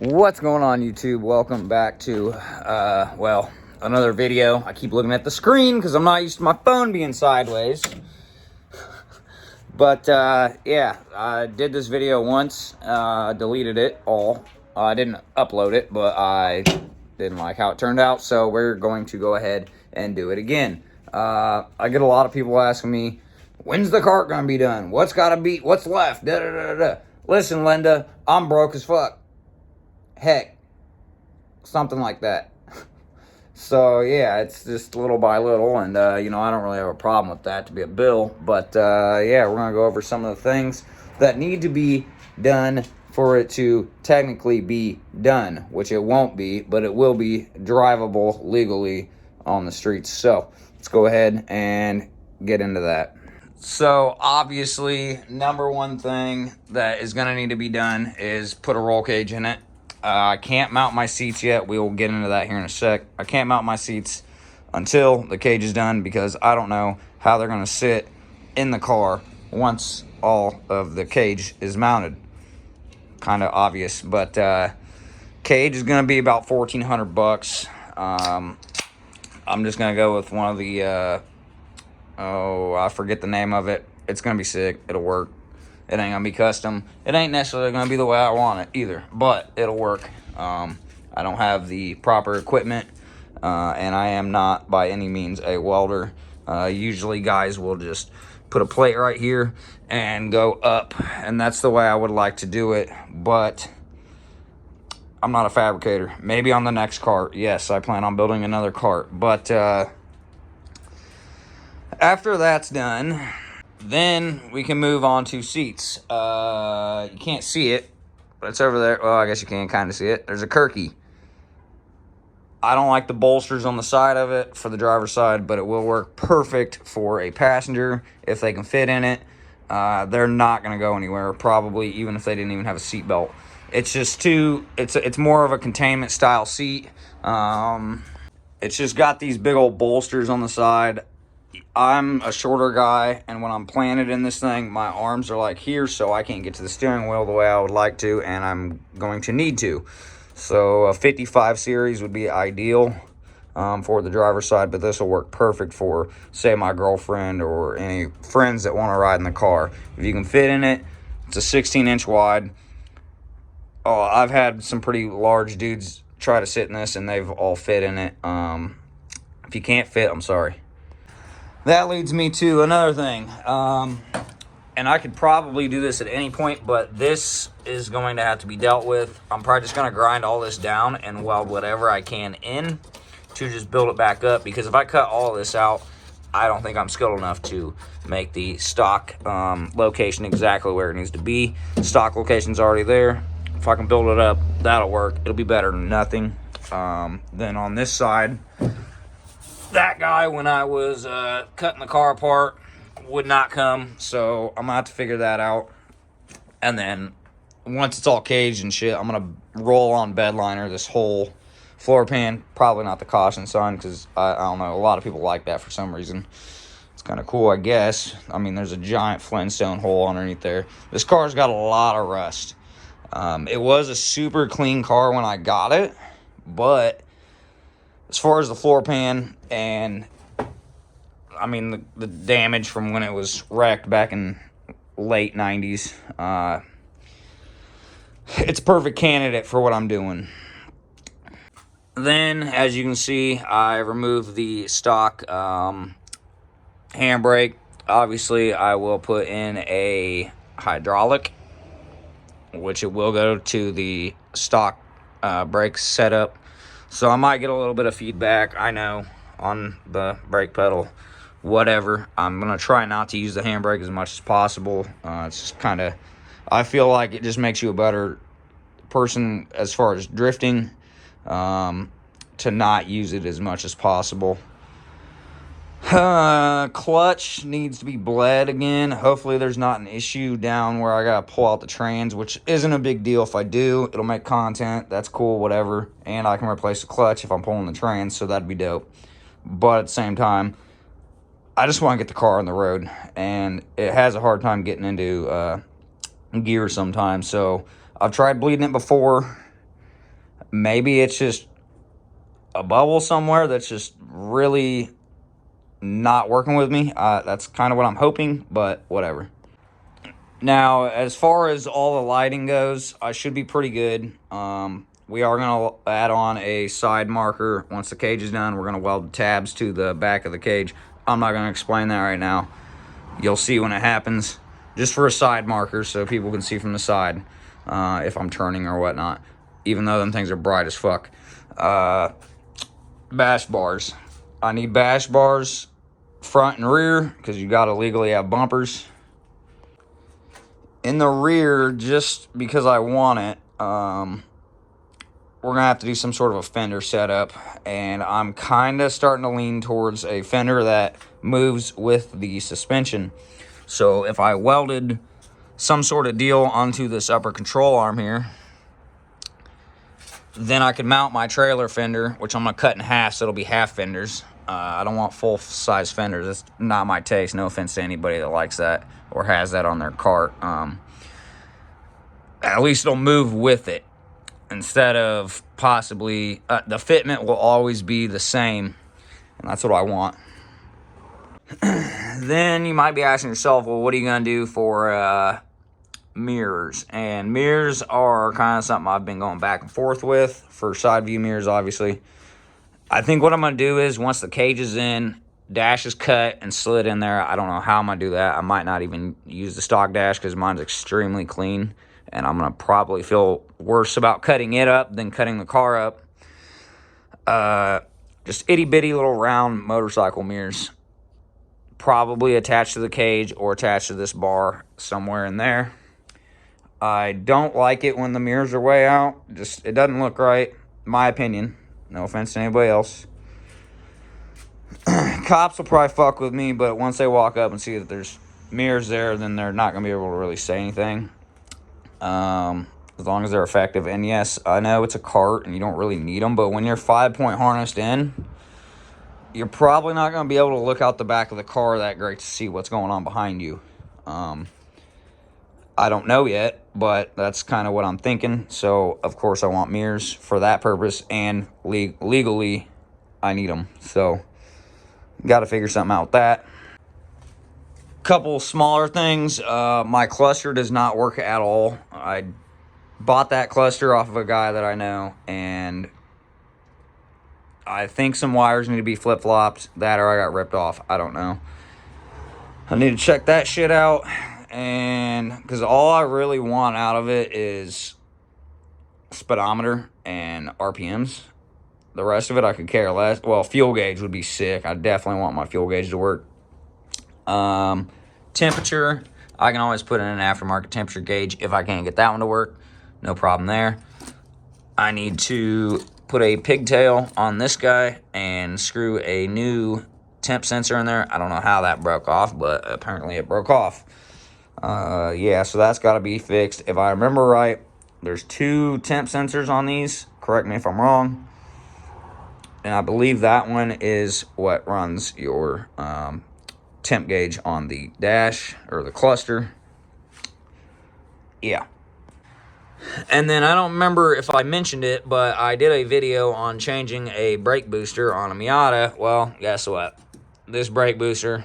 What's going on, YouTube? Welcome back to, another video. I keep looking at the screen because I'm not used to my phone being sideways. But, yeah, I did this video once, deleted it all. I didn't upload it, but I didn't like how it turned out, so we're going to go ahead and do it again. I get a lot of people asking me, when's the cart gonna be done? What's left? Da-da-da-da. Listen, Linda, I'm broke as fuck. Heck, something like that. So yeah, it's just little by little, and I don't really have a problem with that to be a bill. But yeah, we're gonna go over some of the things that need to be done for it to technically be done, which it won't be, but it will be drivable legally on the streets. So let's go ahead and get into that. So obviously, number one thing that is gonna need to be done is put a roll cage in it. I can't mount my seats yet. We will get into that here in a sec. I can't mount my seats until the cage is done because I don't know how they're going to sit in the car once all of the cage is mounted. Kind of obvious, but cage is going to be about $1,400. I'm just going to go with one of the, I forget the name of it. It's going to be sick. It'll work. It ain't gonna be custom. It ain't necessarily gonna be the way I want it either, but it'll work. I don't have the proper equipment, and I am not by any means a welder. Usually guys will just put a plate right here and go up, and that's the way I would like to do it, but I'm not a fabricator. Maybe on the next cart. Yes, I plan on building another cart, but after that's done, then we can move on to seats. You can't see it, but it's over there. Well, I guess you can kind of see it. There's a Kirky. I don't like the bolsters on the side of it for the driver's side, but it will work perfect for a passenger if they can fit in it. They're not going to go anywhere, probably, even if they didn't even have a seat belt. It's just it's more of a containment style seat. It's just got these big old bolsters on the side. I'm a shorter guy, and when I'm planted in this thing, my arms are like here, so I can't get to the steering wheel the way I would like to, and I'm going to need to. So a 55 series would be ideal for the driver's side, but this will work perfect for, say, my girlfriend or any friends that want to ride in the car. If you can fit in it, it's a 16-inch wide. Oh, I've had some pretty large dudes try to sit in this, and they've all fit in it. If you can't fit, I'm sorry. That leads me to another thing, and I could probably do this at any point, but this is going to have to be dealt with. I'm probably just going to grind all this down and weld whatever I can in to just build it back up, because if I cut all this out, I don't think I'm skilled enough to make the stock location exactly where it needs to be. Stock location's already there. If I can build it up, that'll work. It'll be better than nothing. Then on this side, that guy, when I was cutting the car apart, would not come, so I'm gonna have to figure that out. And then once it's all caged and shit, I'm gonna roll on bed liner this whole floor pan. Probably not the caution sign, because I don't know, a lot of people like that for some reason. It's kind of cool, I guess. I mean, there's a giant Flintstone hole underneath there. This car's got a lot of rust. It was a super clean car when I got it, but as far as the floor pan and, I mean, the damage from when it was wrecked back in late 90s, it's a perfect candidate for what I'm doing. Then, as you can see, I removed the stock handbrake. Obviously, I will put in a hydraulic, which it will go to the stock brake setup. So I might get a little bit of feedback, I know, on the brake pedal. Whatever. I'm going to try not to use the handbrake as much as possible. It's just kind of, I feel like it just makes you a better person as far as drifting, to not use it as much as possible. Clutch needs to be bled again. Hopefully there's not an issue down where I gotta pull out the trans, which isn't a big deal. If I do, it'll make content. That's cool, whatever. And I can replace the clutch if I'm pulling the trans, so that'd be dope. But at the same time, I just want to get the car on the road, and it has a hard time getting into gear sometimes. So I've tried bleeding it before. Maybe it's just a bubble somewhere that's just really not working with me. That's kind of what I'm hoping, but whatever. Now, as far as all the lighting goes, I should be pretty good. We are going to add on a side marker. Once the cage is done, we're going to weld the tabs to the back of the cage. I'm not going to explain that right now. You'll see when it happens. Just for a side marker so people can see from the side if I'm turning or whatnot. Even though them things are bright as fuck. Bash bars. I need bash bars front and rear because you got to legally have bumpers. In the rear, just because I want it, we're going to have to do some sort of a fender setup. And I'm kind of starting to lean towards a fender that moves with the suspension. So if I welded some sort of deal onto this upper control arm here, then I could mount my trailer fender, which I'm going to cut in half so it'll be half fenders. I don't want full-size fenders. It's not my taste. No offense to anybody that likes that or has that on their cart. At least it'll move with it instead of possibly... the fitment will always be the same, and that's what I want. Then you might be asking yourself, well, what are you going to do for mirrors? And mirrors are kind of something I've been going back and forth with for side view mirrors, obviously. I think what I'm going to do is once the cage is in, dash is cut and slid in there. I don't know how I'm going to do that. I might not even use the stock dash because mine's extremely clean. And I'm going to probably feel worse about cutting it up than cutting the car up. Just itty-bitty little round motorcycle mirrors. Probably attached to the cage or attached to this bar somewhere in there. I don't like it when the mirrors are way out. Just, it doesn't look right, my opinion. No offense to anybody else. Cops will probably fuck with me, but once they walk up and see that there's mirrors there, then they're not going to be able to really say anything. As long as they're effective. And yes, I know it's a cart and you don't really need them, but when you're 5-point harnessed in, you're probably not going to be able to look out the back of the car that great to see what's going on behind you. I don't know yet, but that's kind of what I'm thinking. So, of course, I want mirrors for that purpose, and legally, I need them. So, got to figure something out with that. Couple smaller things. My cluster does not work at all. I bought that cluster off of a guy that I know, and I think some wires need to be flip-flopped. That or I got ripped off. I don't know. I need to check that shit out. And because all I really want out of it is speedometer and RPMs. The rest of it I could care less. Well, fuel gauge would be sick. I definitely want my fuel gauge to work. Temperature, I can always put in an aftermarket temperature gauge if I can't get that one to work. No problem there. I need to put a pigtail on this guy and screw a new temp sensor in there. I don't know how that broke off, but apparently it broke off. Yeah, so that's got to be fixed. If I remember right, there's 2 temp sensors on these. Correct me if I'm wrong. And I believe that one is what runs your temp gauge on the dash or the cluster. Yeah. And then I don't remember if I mentioned it, but I did a video on changing a brake booster on a Miata. Well, guess what? This brake booster,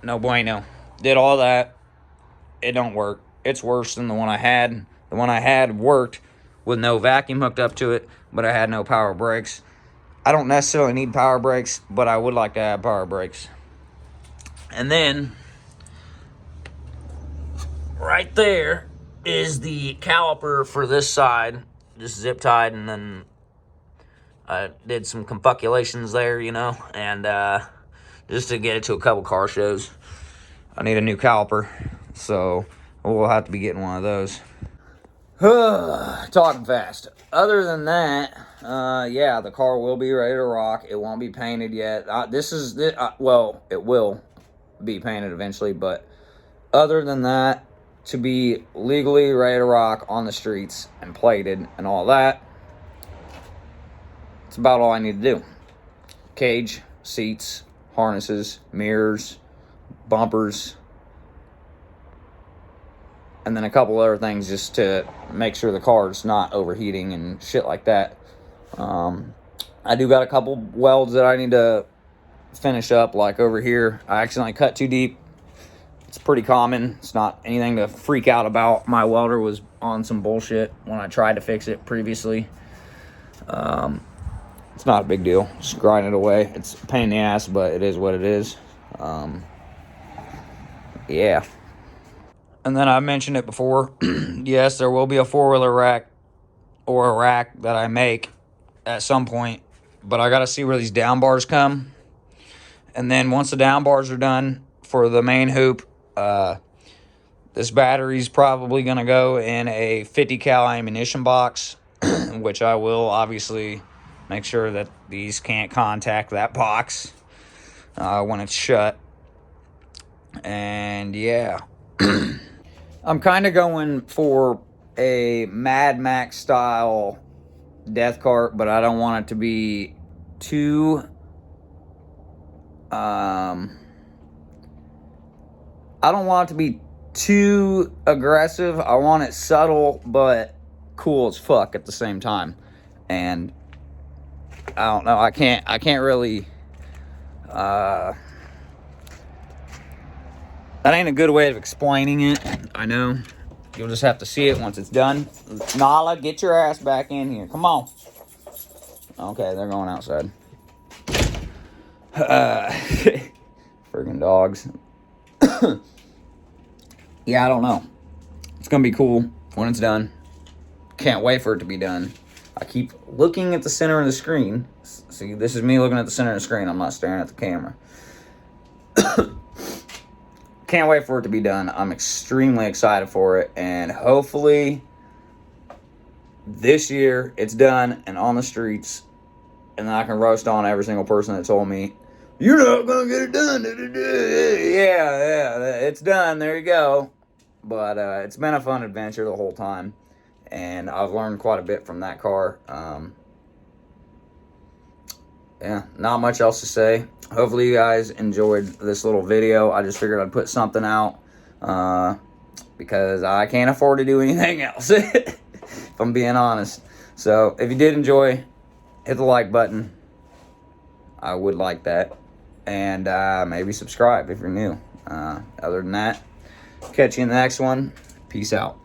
no bueno. Did all that. It don't work. It's worse than the one I had. The one I had worked with no vacuum hooked up to it, but I had no power brakes. I don't necessarily need power brakes, but I would like to have power brakes. And then, right there is the caliper for this side. Just zip tied, and then I did some confoculations there, you know, and just to get it to a couple car shows. I need a new caliper, so we'll have to be getting one of those. Talking fast. Other than that, yeah, the car will be ready to rock. It won't be painted yet. Well, it will be painted eventually, but other than that, to be legally ready to rock on the streets and plated and all that, it's about all I need to do. Cage, seats, harnesses, mirrors, bumpers. and then a couple other things just to make sure the car's not overheating and shit like that. I do got a couple welds that I need to finish up, like over here. I accidentally cut too deep. It's pretty common. It's not anything to freak out about. My welder was on some bullshit when I tried to fix it previously. It's not a big deal. Just grind it away. It's a pain in the ass, but it is what it is. Yeah. And then I mentioned it before. Yes, there will be a four-wheeler rack or a rack that I make at some point. But I got to see where these down bars come. And then once the down bars are done for the main hoop, this battery's probably going to go in a 50 cal ammunition box, which I will obviously make sure that these can't contact that box when it's shut. And yeah, I'm kind of going for a Mad Max style death cart, but I don't want it to be too I don't want it to be too aggressive. I want it subtle but cool as fuck at the same time. And I don't know, I can't really that ain't a good way of explaining it. I know. You'll just have to see it once it's done. Nala, get your ass back in here. Come on. Okay, they're going outside. Friggin' dogs. Yeah, I don't know. It's gonna be cool when it's done. Can't wait for it to be done. I keep looking at the center of the screen. See, this is me looking at the center of the screen. I'm not staring at the camera. Can't wait for it to be done. I'm extremely excited for it. And hopefully this year it's done and on the streets. And then I can roast on every single person that told me, you're not going to get it done. Yeah, it's done. There you go. But it's been a fun adventure the whole time. And I've learned quite a bit from that car. Yeah, not much else to say. Hopefully you guys enjoyed this little video. I just figured I'd put something out because I can't afford to do anything else, if I'm being honest. So if you did enjoy, hit the like button. I would like that. And maybe subscribe if you're new. Other than that, catch you in the next one. Peace out.